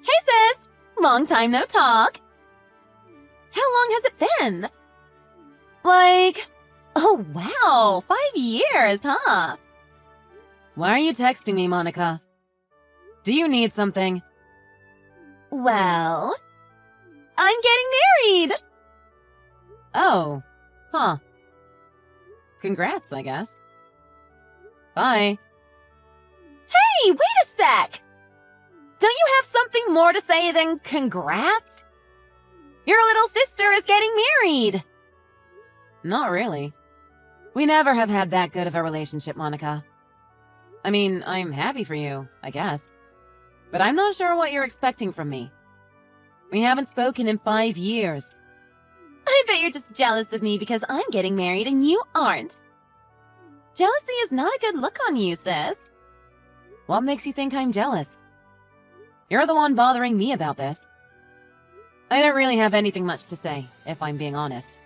Hey sis! Long time no talk. How long has it been? Oh wow, 5 years, huh? Why are you texting me, Monica? Do you need something? Well, I'm getting married! Oh, huh. Congrats, I guess. Bye. Hey, wait a sec! Don't you have something more to say than congrats? Your little sister is getting married! Not really. We never have had that good of a relationship, Monica. I mean, I'm happy for you, I guess. But I'm not sure what you're expecting from me. We haven't spoken in 5 years. I bet you're just jealous of me because I'm getting married and you aren't. Jealousy is not a good look on you, sis. What makes you think I'm jealous? You're the one bothering me about this. I don't really have anything much to say, if I'm being honest.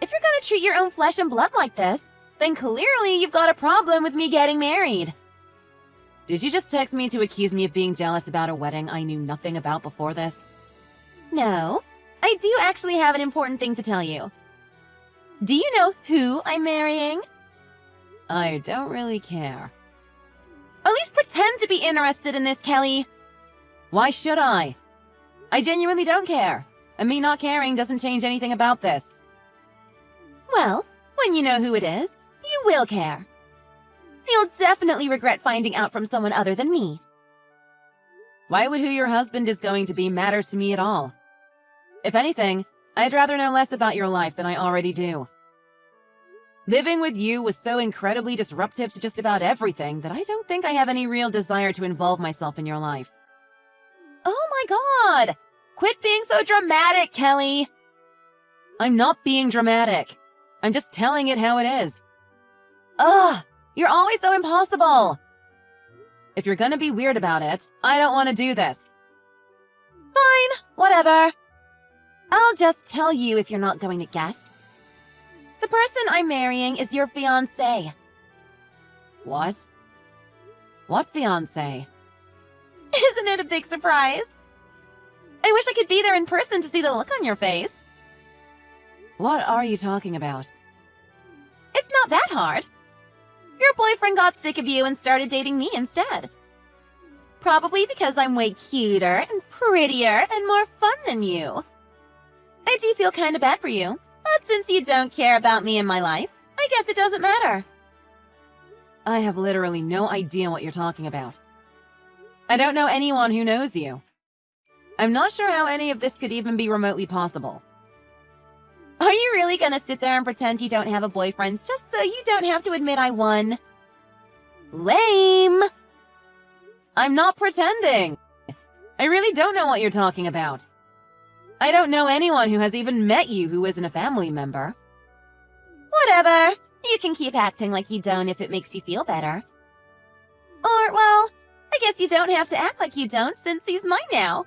If you're gonna treat your own flesh and blood like this, then clearly you've got a problem with me getting married. Did you just text me to accuse me of being jealous about a wedding I knew nothing about before this? No, I do actually have an important thing to tell you. Do you know who I'm marrying? I don't really care. At least pretend to be interested in this, Kelly. Why should I? I genuinely don't care, and me not caring doesn't change anything about this. Well, when you know who it is, you will care. You'll definitely regret finding out from someone other than me. Why would who your husband is going to be matter to me at all? If anything, I'd rather know less about your life than I already do. Living with you was so incredibly disruptive to just about everything that I don't think I have any real desire to involve myself in your life. Oh my god! Quit being so dramatic, Kelly! I'm not being dramatic. I'm just telling it how it is. Ugh! You're always so impossible! If you're gonna be weird about it, I don't want to do this. Fine, whatever. I'll just tell you if you're not going to guess. The person I'm marrying is your fiancé. What? What fiancé? Isn't it a big surprise? I wish I could be there in person to see the look on your face. What are you talking about? It's not that hard. Your boyfriend got sick of you and started dating me instead. Probably because I'm way cuter and prettier and more fun than you. I do feel kind of bad for you, but since you don't care about me in my life, I guess it doesn't matter. I have literally no idea what you're talking about. I don't know anyone who knows you. I'm not sure how any of this could even be remotely possible. Are you really gonna sit there and pretend you don't have a boyfriend just so you don't have to admit I won? Lame! I'm not pretending. I really don't know what you're talking about. I don't know anyone who has even met you who isn't a family member. Whatever. You can keep acting like you don't if it makes you feel better. Or, well, I guess you don't have to act like you don't since he's mine now.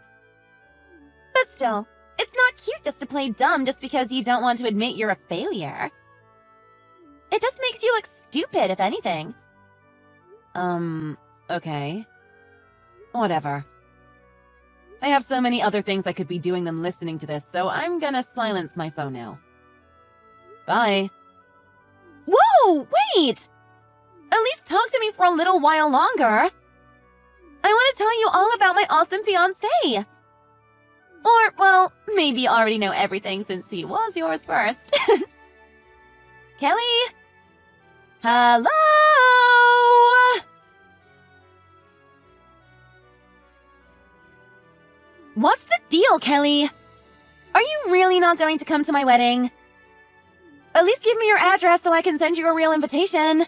But still, it's not cute just to play dumb just because you don't want to admit you're a failure. It just makes you look stupid, if anything. Okay. Whatever. I have so many other things I could be doing than listening to this, so I'm gonna silence my phone now. Bye. Whoa, wait! At least talk to me for a little while longer. I want to tell you all about my awesome fiancé. Or, well, maybe you already know everything since he was yours first. Kelly? Hello? What's the deal, Kelly? Are you really not going to come to my wedding? At least give me your address so I can send you a real invitation.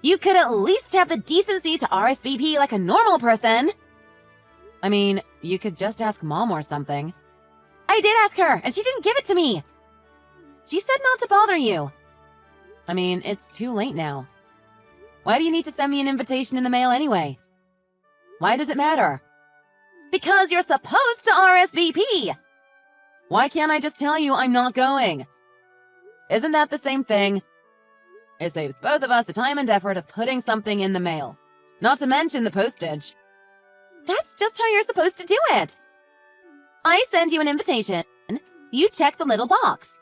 You could at least have the decency to RSVP like a normal person. I mean, you could just ask Mom or something. I did ask her, and she didn't give it to me. She said not to bother you. I mean, it's too late now. Why do you need to send me an invitation in the mail anyway? Why does it matter? Because you're supposed to RSVP! Why can't I just tell you I'm not going? Isn't that the same thing? It saves both of us the time and effort of putting something in the mail. Not to mention the postage. That's just how you're supposed to do it. I send you an invitation. You check the little box.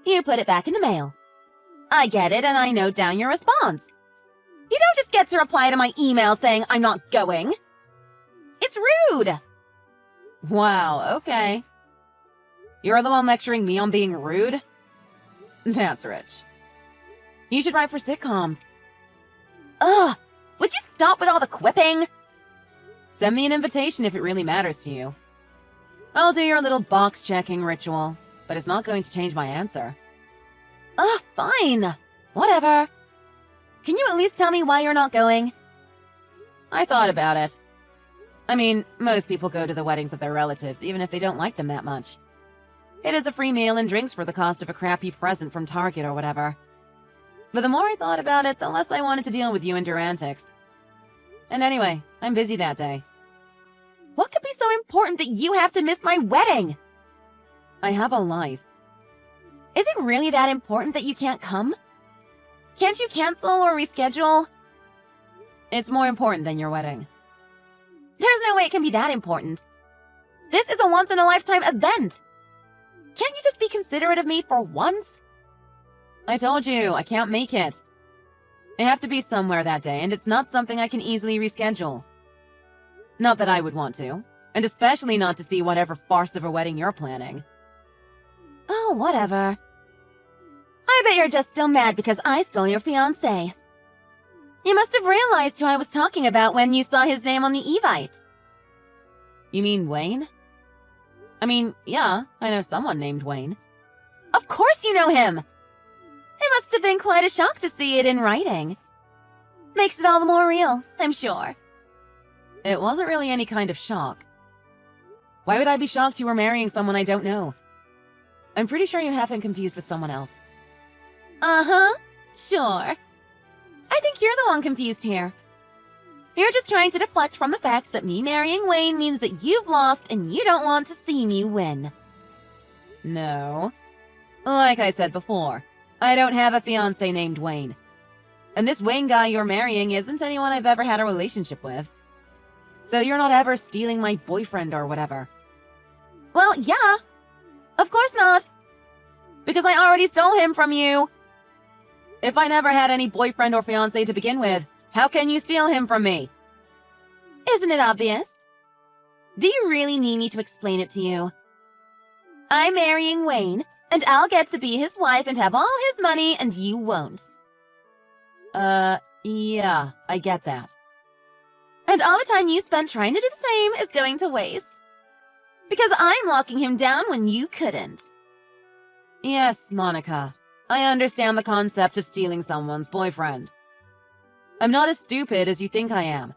You put it back in the mail. I get it and I note down your response. You don't just get to reply to my email saying I'm not going. It's rude. Wow, okay. You're the one lecturing me on being rude? That's rich. You should write for sitcoms. Ugh, would you stop with all the quipping? Send me an invitation if it really matters to you. I'll do your little box-checking ritual, but it's not going to change my answer. Ugh, fine. Whatever. Can you at least tell me why you're not going? I thought about it. I mean, most people go to the weddings of their relatives, even if they don't like them that much. It is a free meal and drinks for the cost of a crappy present from Target or whatever. But the more I thought about it, the less I wanted to deal with you and your antics. And anyway, I'm busy that day. What could be so important that you have to miss my wedding? I have a life. Is it really that important that you can't come? Can't you cancel or reschedule? It's more important than your wedding. There's no way it can be that important. This is a once-in-a-lifetime event. Can't you just be considerate of me for once? I told you, I can't make it. I have to be somewhere that day, and it's not something I can easily reschedule. Not that I would want to, and especially not to see whatever farce of a wedding you're planning. Oh, whatever. I bet you're just still mad because I stole your fiancé. You must have realized who I was talking about when you saw his name on the Evite. You mean Wayne? I mean, yeah, I know someone named Wayne. Of course you know him! It must have been quite a shock to see it in writing. Makes it all the more real, I'm sure. It wasn't really any kind of shock. Why would I be shocked you were marrying someone I don't know? I'm pretty sure you have him confused with someone else. Uh-huh, sure. I think you're the one confused here. You're just trying to deflect from the fact that me marrying Wayne means that you've lost and you don't want to see me win. No. Like I said before, I don't have a fiancé named Wayne. And this Wayne guy you're marrying isn't anyone I've ever had a relationship with. So you're not ever stealing my boyfriend or whatever. Well, yeah. Of course not. Because I already stole him from you. If I never had any boyfriend or fiancé to begin with, how can you steal him from me? Isn't it obvious? Do you really need me to explain it to you? I'm marrying Wayne, and I'll get to be his wife and have all his money, and you won't. Yeah, I get that. And all the time you spent trying to do the same is going to waste. Because I'm locking him down when you couldn't. Yes, Monica. I understand the concept of stealing someone's boyfriend. I'm not as stupid as you think I am.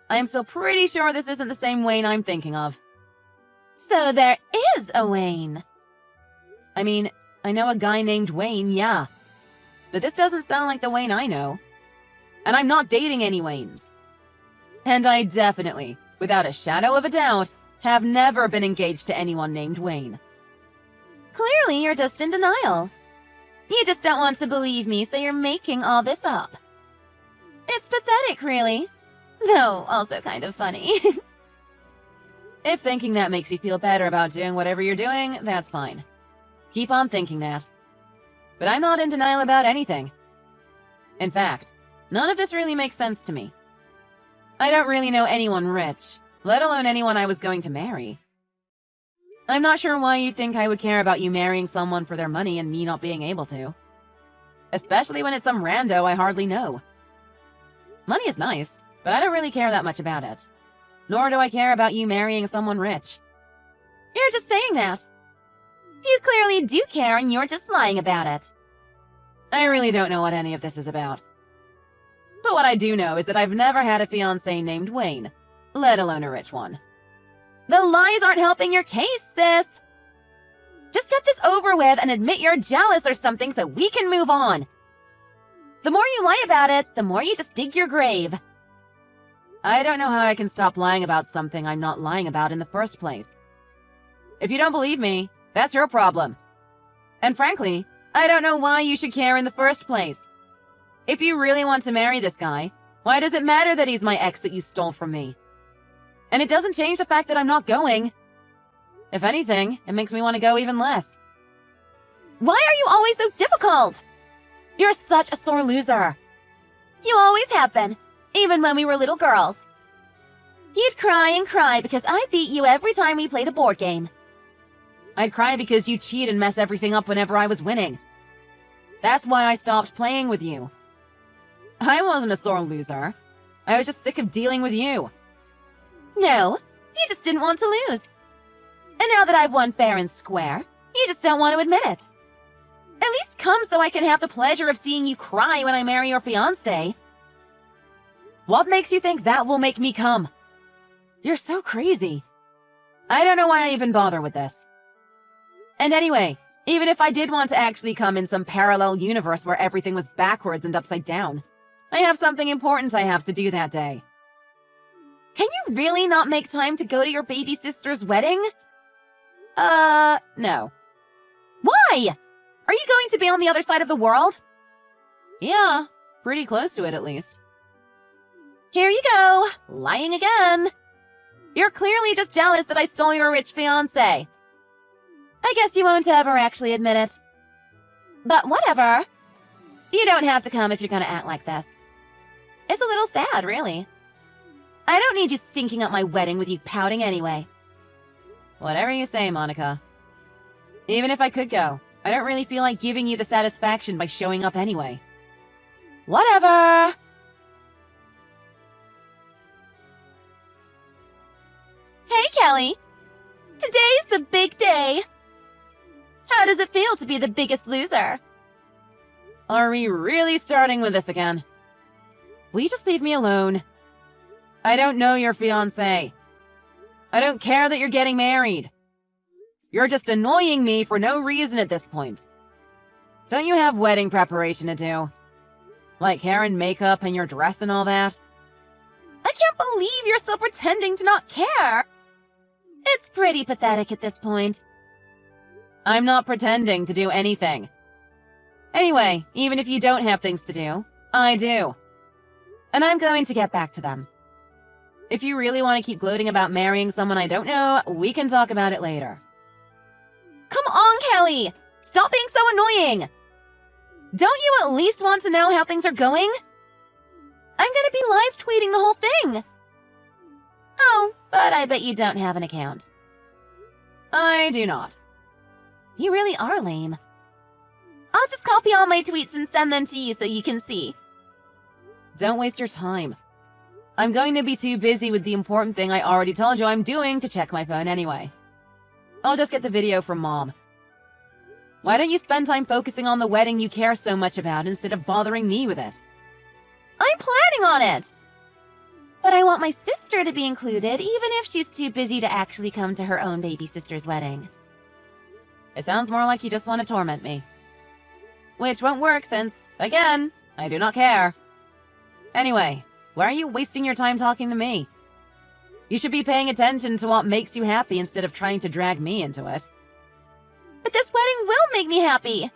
I am still pretty sure this isn't the same Wayne I'm thinking of. So there is a Wayne. I mean, I know a guy named Wayne, yeah. But this doesn't sound like the Wayne I know. And I'm not dating any Waynes. And I definitely, without a shadow of a doubt, have never been engaged to anyone named Wayne. Clearly, you're just in denial. You just don't want to believe me, so you're making all this up. It's pathetic, really. Though also kind of funny. If thinking that makes you feel better about doing whatever you're doing, that's fine. Keep on thinking that. But I'm not in denial about anything. In fact, none of this really makes sense to me. I don't really know anyone rich, let alone anyone I was going to marry. I'm not sure why you'd think I would care about you marrying someone for their money and me not being able to. Especially when it's some rando I hardly know. Money is nice, but I don't really care that much about it. Nor do I care about you marrying someone rich. You're just saying that. You clearly do care and you're just lying about it. I really don't know what any of this is about. But what I do know is that I've never had a fiancé named Wayne, let alone a rich one. The lies aren't helping your case, sis. Just get this over with and admit you're jealous or something so we can move on. The more you lie about it, the more you just dig your grave. I don't know how I can stop lying about something I'm not lying about in the first place. If you don't believe me, that's your problem. And frankly, I don't know why you should care in the first place. If you really want to marry this guy, why does it matter that he's my ex that you stole from me? And it doesn't change the fact that I'm not going. If anything, it makes me want to go even less. Why are you always so difficult? You're such a sore loser. You always have been, even when we were little girls. You'd cry and cry because I beat you every time we played a board game. I'd cry because you cheat and mess everything up whenever I was winning. That's why I stopped playing with you. I wasn't a sore loser. I was just sick of dealing with you. No, you just didn't want to lose. And now that I've won fair and square, you just don't want to admit it. At least come so I can have the pleasure of seeing you cry when I marry your fiancé. What makes you think that will make me come? You're so crazy. I don't know why I even bother with this. And anyway, even if I did want to actually come in some parallel universe where everything was backwards and upside down, I have something important I have to do that day. Can you really not make time to go to your baby sister's wedding? No. Why? Are you going to be on the other side of the world? Yeah, pretty close to it at least. Here you go, lying again. You're clearly just jealous that I stole your rich fiancé. I guess you won't ever actually admit it. But whatever. You don't have to come if you're gonna act like this. It's a little sad, really. I don't need you stinking up my wedding with you pouting anyway. Whatever you say, Monica. Even if I could go, I don't really feel like giving you the satisfaction by showing up anyway. Whatever. Hey, Kelly. Today's the big day. How does it feel to be the biggest loser? Are we really starting with this again? Will you just leave me alone? I don't know your fiancé. I don't care that you're getting married. You're just annoying me for no reason at this point. Don't you have wedding preparation to do? Like hair and makeup and your dress and all that? I can't believe you're still pretending to not care. It's pretty pathetic at this point. I'm not pretending to do anything. Anyway, even if you don't have things to do, I do. And I'm going to get back to them. If you really want to keep gloating about marrying someone I don't know, we can talk about it later. Come on, Kelly! Stop being so annoying! Don't you at least want to know how things are going? I'm gonna be live tweeting the whole thing! Oh, but I bet you don't have an account. I do not. You really are lame. I'll just copy all my tweets and send them to you so you can see. Don't waste your time. I'm going to be too busy with the important thing I already told you I'm doing to check my phone anyway. I'll just get the video from Mom. Why don't you spend time focusing on the wedding you care so much about instead of bothering me with it? I'm planning on it! But I want my sister to be included even if she's too busy to actually come to her own baby sister's wedding. It sounds more like you just want to torment me. Which won't work since, again, I do not care. Anyway, why are you wasting your time talking to me? You should be paying attention to what makes you happy instead of trying to drag me into it. But this wedding will make me happy.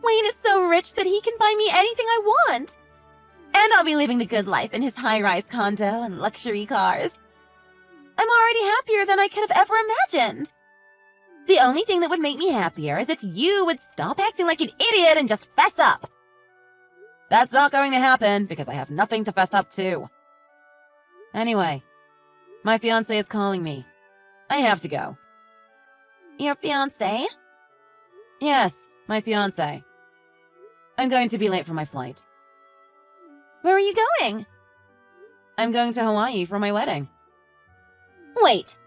Wayne is so rich that he can buy me anything I want. And I'll be living the good life in his high-rise condo and luxury cars. I'm already happier than I could have ever imagined. The only thing that would make me happier is if you would stop acting like an idiot and just fess up. That's not going to happen because I have nothing to fess up to. Anyway, my fiancé is calling me. I have to go. Your fiancé? Yes, my fiancé. I'm going to be late for my flight. Where are you going? I'm going to Hawaii for my wedding. Wait,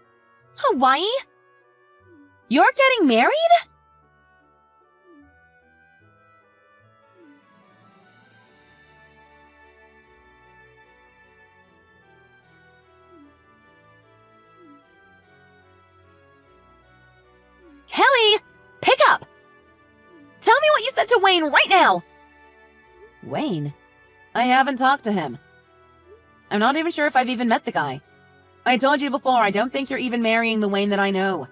Hawaii? You're getting married? Kelly, pick up! Tell me what you said to Wayne right now! Wayne? I haven't talked to him. I'm not even sure if I've even met the guy. I told you before, I don't think you're even marrying the Wayne that I know.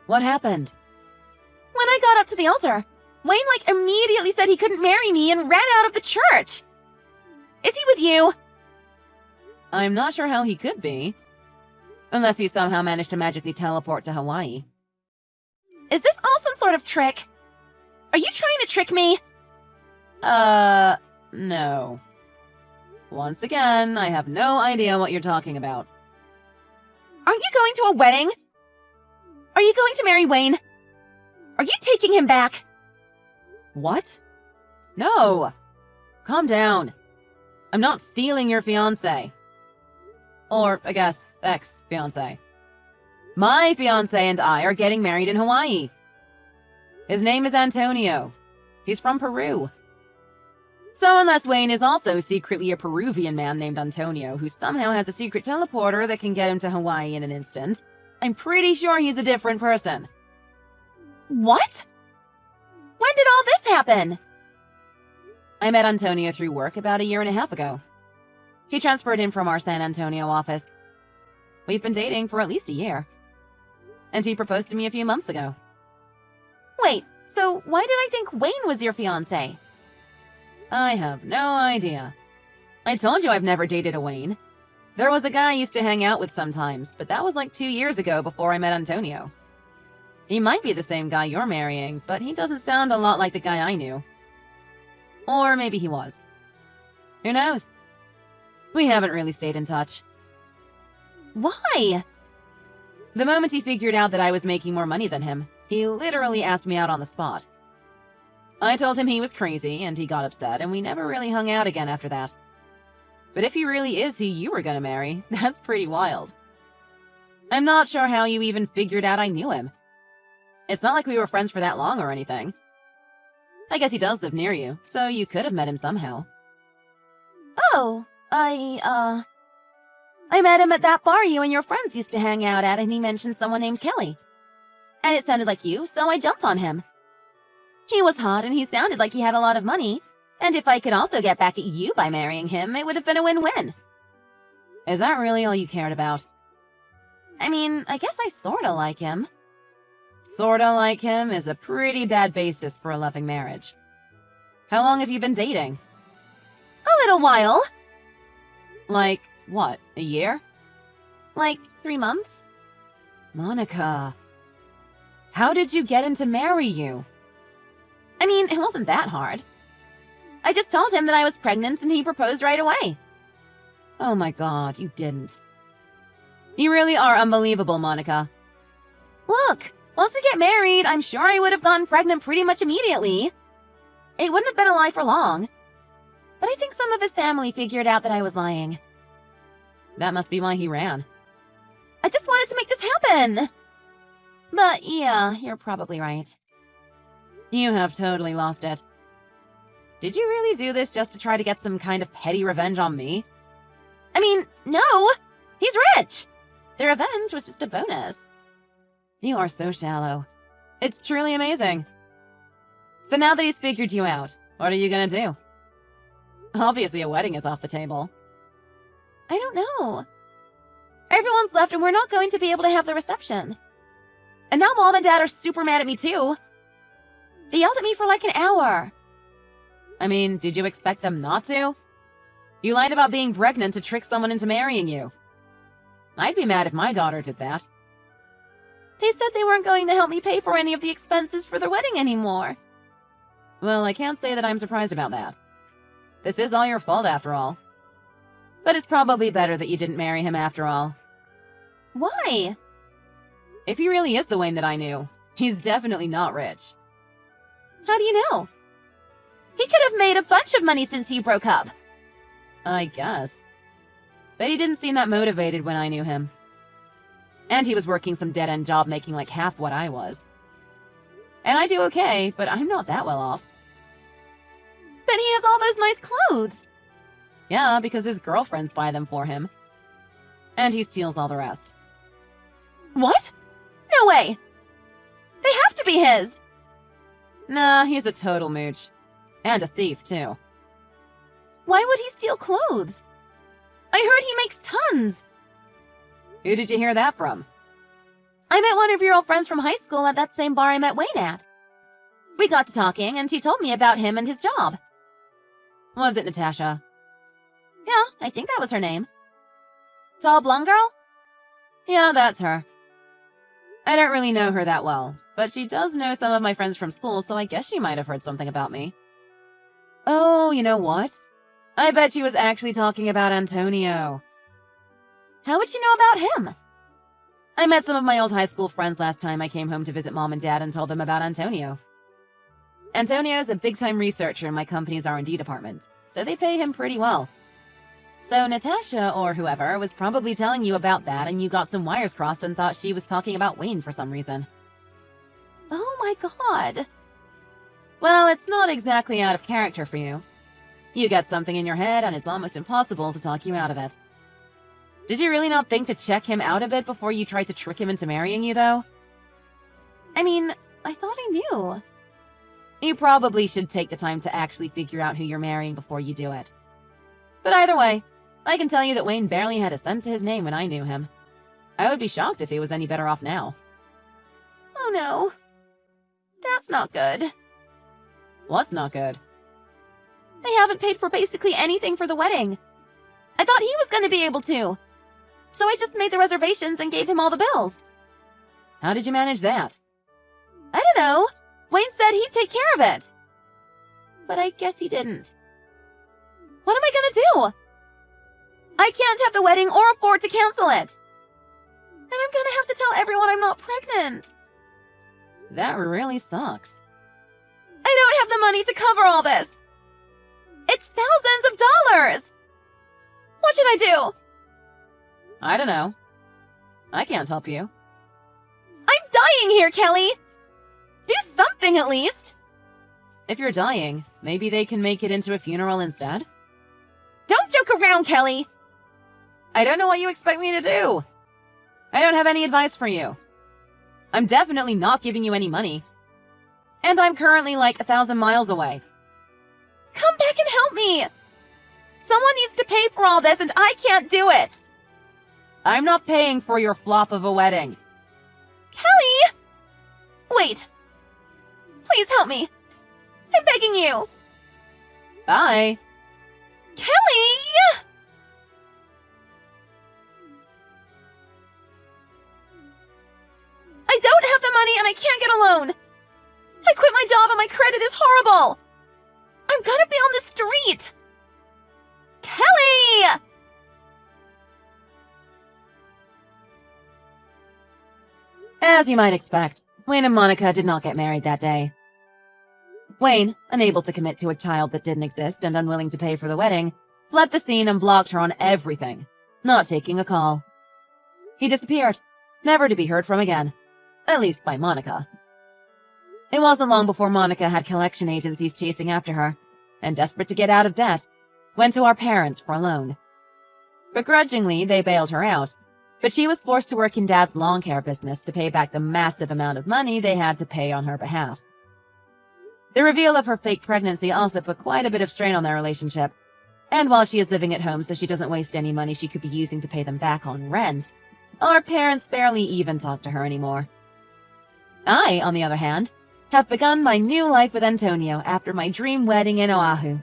What happened? When I got up to the altar, Wayne immediately said he couldn't marry me and ran out of the church. Is he with you? I'm not sure how he could be. Unless he somehow managed to magically teleport to Hawaii. Is this all some sort of trick? Are you trying to trick me? No. Once again, I have no idea what you're talking about. Aren't you going to a wedding? Are you going to marry Wayne? Are you taking him back? What? No! Calm down. I'm not stealing your fiancé. Or, I guess, ex-fiancé. My fiancé and I are getting married in Hawaii. His name is Antonio. He's from Peru. So unless Wayne is also secretly a Peruvian man named Antonio who somehow has a secret teleporter that can get him to Hawaii in an instant, I'm pretty sure he's a different person. What? When did all this happen? I met Antonio through work about 1.5 years ago. He transferred in from our San Antonio office. We've been dating for at least 1 year. And he proposed to me a few months ago. Wait, so why did I think Wayne was your fiancé? I have no idea. I told you I've never dated a Wayne. There was a guy I used to hang out with sometimes, but that was like 2 years ago before I met Antonio. He might be the same guy you're marrying, but he doesn't sound a lot like the guy I knew. Or maybe he was. Who knows? We haven't really stayed in touch. Why? The moment he figured out that I was making more money than him, he literally asked me out on the spot. I told him he was crazy, and he got upset, and we never really hung out again after that. But if he really is who you were gonna marry, that's pretty wild. I'm not sure how you even figured out I knew him. It's not like we were friends for that long or anything. I guess he does live near you, so you could have met him somehow. Oh, I met him at that bar you and your friends used to hang out at, and he mentioned someone named Kelly. And it sounded like you, so I jumped on him. He was hot, and he sounded like he had a lot of money. And if I could also get back at you by marrying him, it would have been a win-win. Is that really all you cared about? I mean, I guess I sorta like him. Sorta like him is a pretty bad basis for a loving marriage. How long have you been dating? A little while. Like, what, 1 year? Like 3 months. Monica. How did you get him to marry you? I mean, it wasn't that hard. I just told him that I was pregnant and he proposed right away. Oh my god, you didn't. You really are unbelievable, Monica. Look, once we get married, I'm sure I would have gotten pregnant pretty much immediately. It wouldn't have been a lie for long. But I think some of his family figured out that I was lying. That must be why he ran. I just wanted to make this happen. But yeah, you're probably right. You have totally lost it. Did you really do this just to try to get some kind of petty revenge on me? I mean, no! He's rich! The revenge was just a bonus. You are so shallow. It's truly amazing. So now that he's figured you out, what are you gonna do? Obviously a wedding is off the table. I don't know. Everyone's left and we're not going to be able to have the reception. And now Mom and Dad are super mad at me too. They yelled at me for like an hour. I mean, did you expect them not to? You lied about being pregnant to trick someone into marrying you. I'd be mad if my daughter did that. They said they weren't going to help me pay for any of the expenses for the wedding anymore. Well, I can't say that I'm surprised about that. This is all your fault after all. But it's probably better that you didn't marry him after all. Why? If he really is the Wayne that I knew, he's definitely not rich. How do you know? He could have made a bunch of money since you broke up. I guess. But he didn't seem that motivated when I knew him. And he was working some dead-end job making like half what I was. And I do okay, but I'm not that well off. But he has all those nice clothes. Yeah, because his girlfriends buy them for him. And he steals all the rest. What? No way! They have to be his! Nah, he's a total mooch. And a thief, too. Why would he steal clothes? I heard he makes tons! Who did you hear that from? I met one of your old friends from high school at that same bar I met Wayne at. We got to talking, and she told me about him and his job. Was it Natasha? Yeah, I think that was her name. Tall blonde girl? Yeah, that's her. I don't really know her that well, but she does know some of my friends from school, so I guess she might have heard something about me. Oh, you know what? I bet she was actually talking about Antonio. How would you know about him? I met some of my old high school friends last time I came home to visit Mom and Dad and told them about Antonio. Antonio's a big-time researcher in my company's R&D department, so they pay him pretty well. So Natasha, or whoever, was probably telling you about that and you got some wires crossed and thought she was talking about Wayne for some reason. Oh my god. Well, it's not exactly out of character for you. You get something in your head and it's almost impossible to talk you out of it. Did you really not think to check him out a bit before you tried to trick him into marrying you, though? I mean, I thought I knew. You probably should take the time to actually figure out who you're marrying before you do it. But either way, I can tell you that Wayne barely had a cent to his name when I knew him. I would be shocked if he was any better off now. Oh no. That's not good. What's not good? They haven't paid for basically anything for the wedding. I thought he was going to be able to. So I just made the reservations and gave him all the bills. How did you manage that? I don't know. Wayne said he'd take care of it. But I guess he didn't. What am I going to do? I can't have the wedding or afford to cancel it. And I'm going to have to tell everyone I'm not pregnant. That really sucks. I don't have the money to cover all this. It's thousands of dollars. What should I do? I don't know. I can't help you. I'm dying here, Kelly. Do something at least. If you're dying, maybe they can make it into a funeral instead? Don't joke around, Kelly. I don't know what you expect me to do. I don't have any advice for you. I'm definitely not giving you any money. And I'm currently like 1,000 miles away. Come back and help me. Someone needs to pay for all this and I can't do it. I'm not paying for your flop of a wedding. Kelly! Wait. Please help me. I'm begging you. Bye. Kelly! I don't have the money and I can't get a loan. I quit my job and my credit is horrible. I'm gonna be on the street. Kelly! As you might expect, Wayne and Monica did not get married that day. Wayne, unable to commit to a child that didn't exist and unwilling to pay for the wedding, fled the scene and blocked her on everything, not taking a call. He disappeared, never to be heard from again, at least by Monica. It wasn't long before Monica had collection agencies chasing after her, and desperate to get out of debt, went to our parents for a loan. Begrudgingly, they bailed her out, but she was forced to work in Dad's lawn care business to pay back the massive amount of money they had to pay on her behalf. The reveal of her fake pregnancy also put quite a bit of strain on their relationship, and while she is living at home so she doesn't waste any money she could be using to pay them back on rent, our parents barely even talk to her anymore. I, on the other hand, have begun my new life with Antonio after my dream wedding in Oahu.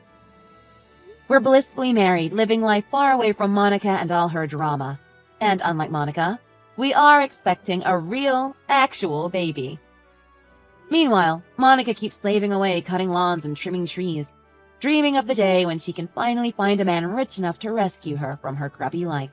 We're blissfully married, living life far away from Monica and all her drama. And unlike Monica, we are expecting a real, actual baby. Meanwhile, Monica keeps slaving away cutting lawns and trimming trees, dreaming of the day when she can finally find a man rich enough to rescue her from her grubby life.